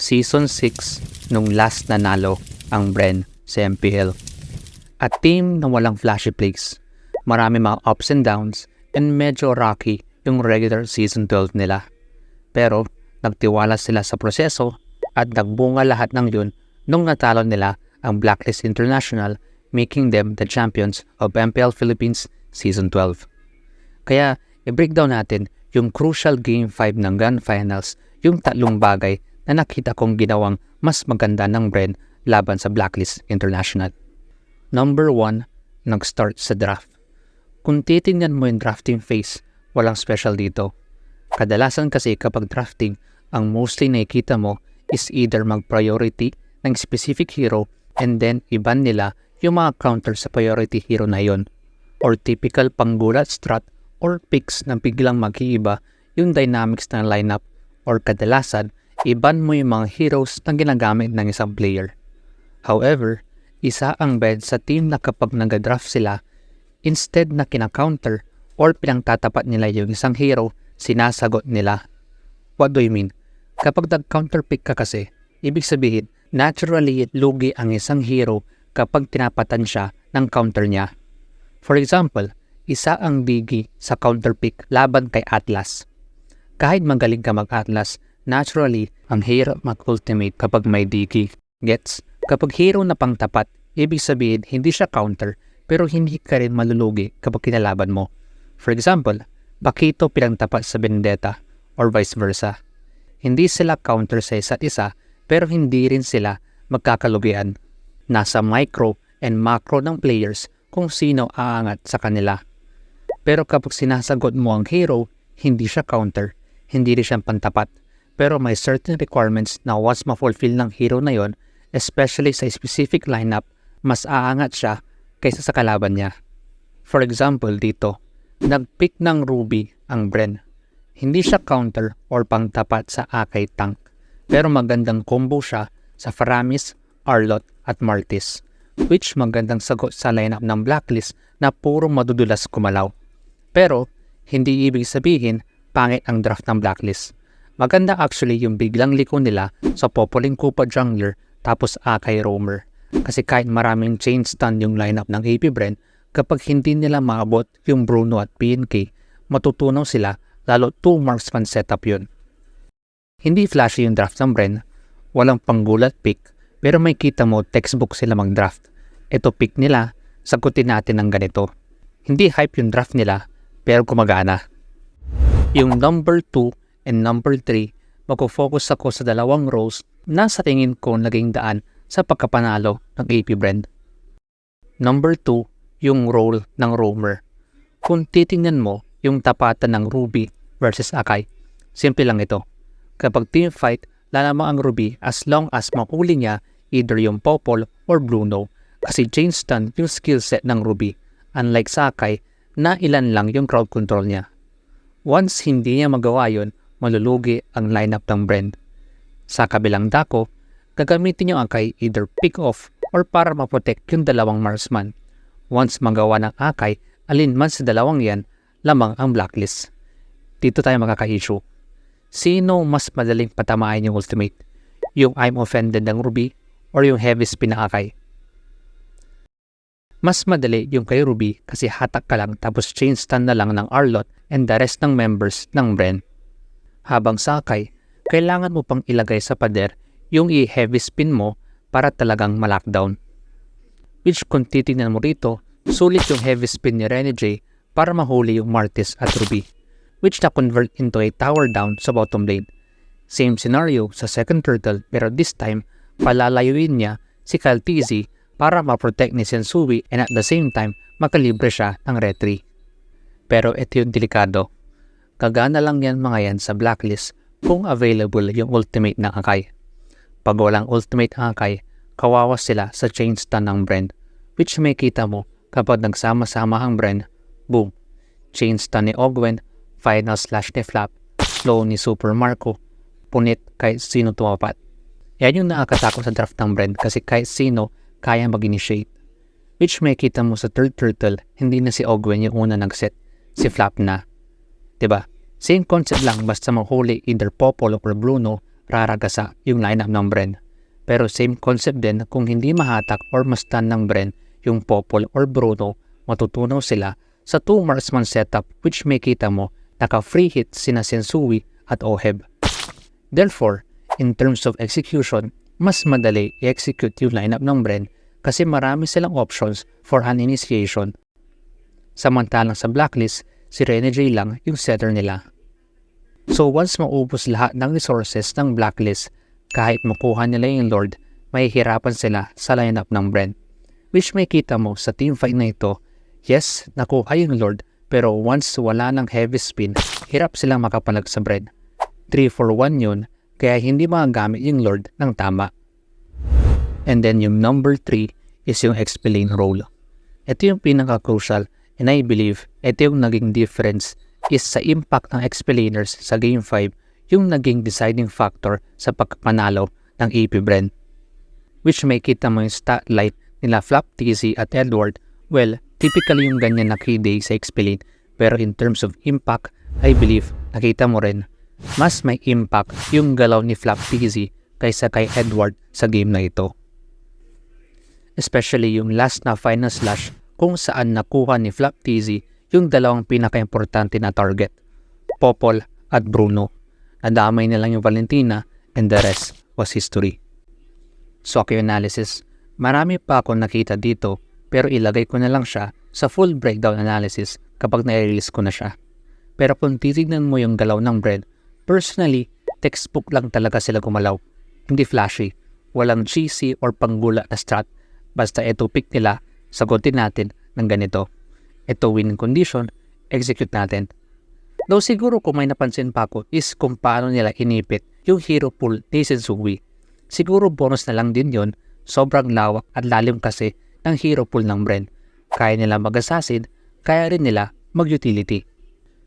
Season 6 nung last nanalo ang Bren sa MPL. At team na walang flashy plays, marami mga ups and downs, and medyo rocky yung regular season 12 nila. Pero nagtiwala sila sa proseso at nagbunga lahat ng yun nung natalo nila ang Blacklist International, making them the champions of MPL Philippines Season 12. Kaya i-breakdown natin yung crucial Game 5 ng Grand Finals, yung tatlong bagay na nakita kong ginawang mas maganda ng Bren laban sa Blacklist International. Number 1, nag-start sa draft. Kung titingnan mo yung drafting phase, walang special dito. Kadalasan kasi kapag drafting, ang mostly nakikita mo is either mag-priority ng specific hero and then iban nila yung mga counter sa priority hero na yon, or typical panggulat strat or picks na biglang mag-iiba yung dynamics ng lineup, or kadalasan iban mo yung mga heroes na ginagamit ng isang player. However, isa ang bed sa team na kapag nag-draft sila, instead na kina-counter or pinangtatapat nila yung isang hero, sinasagot nila. What do you mean? Kapag nag-counter pick ka kasi, ibig sabihin, naturally lugi ang isang hero kapag tinapatan siya ng counter niya. For example, isa ang Digi sa counter pick laban kay Atlas. Kahit magaling ka mag-Atlas, naturally, ang hero mag-ultimate kapag may Digi. Gets? Kapag hero na pangtapat, ibig sabihin hindi siya counter pero hindi ka rin malulugi kapag kinalaban mo. For example, Bakito pinangtapat sa Vendetta or vice versa. Hindi sila counter sa isa't isa pero hindi rin sila magkakalugian. Nasa micro and macro ng players kung sino aangat sa kanila. Pero kapag sinasagot mo ang hero, hindi siya counter, hindi rin siya pantapat. Pero may certain requirements na once ma-fulfill ng hero na yon, especially sa specific lineup, mas aangat siya kaysa sa kalaban niya. For example dito, nag-pick ng Ruby ang Bren. Hindi siya counter or pangtapat sa Akai tank, pero magandang combo siya sa Faramis, Arlot at Martis, which magandang sagot sa lineup ng Blacklist na puro madudulas kumalaw. Pero hindi ibig sabihin pangit ang draft ng Blacklist. Maganda actually yung biglang liko nila sa Popoling Kupa Jungler tapos Akai Roamer. Kasi kahit maraming chain stun yung lineup ng AP Bren, kapag hindi nila maabot yung Bruno at PNK, matutunaw sila, lalo 2 marksman setup yun. Hindi flashy yung draft ng Bren, walang panggulat pick, pero may kita mo textbook sila mag-draft. Ito pick nila, sagutin natin ng ganito. Hindi hype yung draft nila, pero gumagana. Yung number 2 and number 3, mag-focus ako sa dalawang roles na sa tingin ko naging daan sa pagkapanalo ng AP Bren. Number 2, yung role ng roamer. Kung titingnan mo yung tapatan ng Ruby versus Akai, simple lang ito. Kapag team fight, lalamang ang Ruby as long as mahuli niya either yung Popol or Bruno, kasi chain stun yung skill set ng Ruby, unlike sa Akai na ilan lang yung crowd control niya. Once hindi niya magawa yun, malulugi ang lineup ng Bren. Sa kabilang dako, gagamitin yung Akai either pick off or para maprotect yung dalawang marksman. Once magawa ng Akai, alin man sa dalawang yan, lamang ang Blacklist. Dito tayo makaka-issue. Sino mas madaling patamain yung ultimate? Yung I'm offended ng Ruby or yung heavy spin ng Akai? Mas madali yung kay Ruby kasi hatak ka lang tapos chain stun na lang ng Arlot and the rest ng members ng Bren. Habang sa Akai, kailangan mo pang ilagay sa pader yung i-heavy spin mo para talagang ma-lockdown. Which kung titignan mo rito, sulit yung heavy spin ni Rene J para mahuli yung Martis at Ruby, which na-convert into a tower down sa bottom lane. Same scenario sa second turtle pero this time, palalayuin niya si Kaltizi para ma-protect ni Sensui and at the same time, makalibre siya ng retry. Pero ito yung delikado. Gagana lang yan mga yan sa Blacklist kung available yung ultimate ng Akai. Pag walang ultimate ang Akai, kawawa sila sa chain stun ng Bren, which may kita mo kapag nagsama-sama ang Bren, boom, chain stun ni Ogwen, final slash ni Flap, slow ni Super Marco, punit kahit sino tumapat. Yan yung nakakatakot sa draft ng Bren kasi kahit sino kaya mag-initiate. Which may kita mo sa third turtle, hindi na si Ogwen yung una nag-set, si Flap na. Diba? Same concept lang basta mahuli either Popol or Bruno raragasa yung lineup ng Bren. Pero same concept din kung hindi mahatak or mastan ng Bren yung Popol or Bruno, matutunaw sila sa 2 marksman setup which may kita mo naka-free hit sina Sensui at Oheb. Therefore, in terms of execution, mas madali i-execute yung lineup ng Bren kasi marami silang options for an initiation. Samantalang sa Blacklist, si Rene J lang yung setter nila. So once maubos lahat ng resources ng Blacklist, kahit makuha nila yung Lord, mahihirapan sila sa lineup ng Bren. Which may kita mo sa teamfight na ito, yes, nakuha yung Lord, pero once wala ng heavy spin, hirap silang makapalag sa Bren. 3-for-1 yun, kaya hindi magagamit yung Lord ng tama. And then yung number 3 is yung XP lane role. Ito yung pinaka-crucial and I believe ito yung naging difference is sa impact ng XP laners sa Game 5 yung naging deciding factor sa pagpanalo ng AP Bren. Which may kita mo yung stat line nila Flap TZ at Edward. Well, typically yung ganyan na key day sa XP lane, pero in terms of impact, I believe nakita mo rin mas may impact yung galaw ni Flap TZ kaysa kay Edward sa game na ito. Especially yung last na final slash kung saan nakuha ni Flap TZ yung dalawang pinaka-importante na target, Popol at Bruno. Nadamay na lang yung Valentina and the rest was history. So Swaki analysis, marami pa akong nakita dito pero ilagay ko na lang siya sa full breakdown analysis kapag na-release ko na siya. Pero kung titignan mo yung galaw ng Bren, personally, textbook lang talaga sila gumalaw. Hindi flashy, walang cheesy or panggula na strat. Basta ito pick nila, sagutin natin ng ganito. Ito win condition, execute natin. Though siguro kung may napansin pa ako is kung paano nila inipit yung hero pool ni Sensui. Siguro bonus na lang din yon, sobrang lawak at lalim kasi ng hero pool ng Bren. Kaya nila mag-assassin, kaya rin nila mag-utility.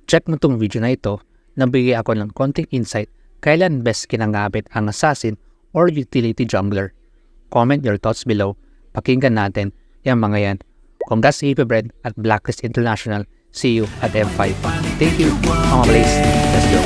Check mo tong video na ito, nabigay ako ng konting insight kailan best kinangapit ang assassin or utility jungler. Comment your thoughts below, pakinggan natin yung mga yan. Congrats AP Bren at Blacklist International. See you at M5. Thank you, mga Blaze. Let's go.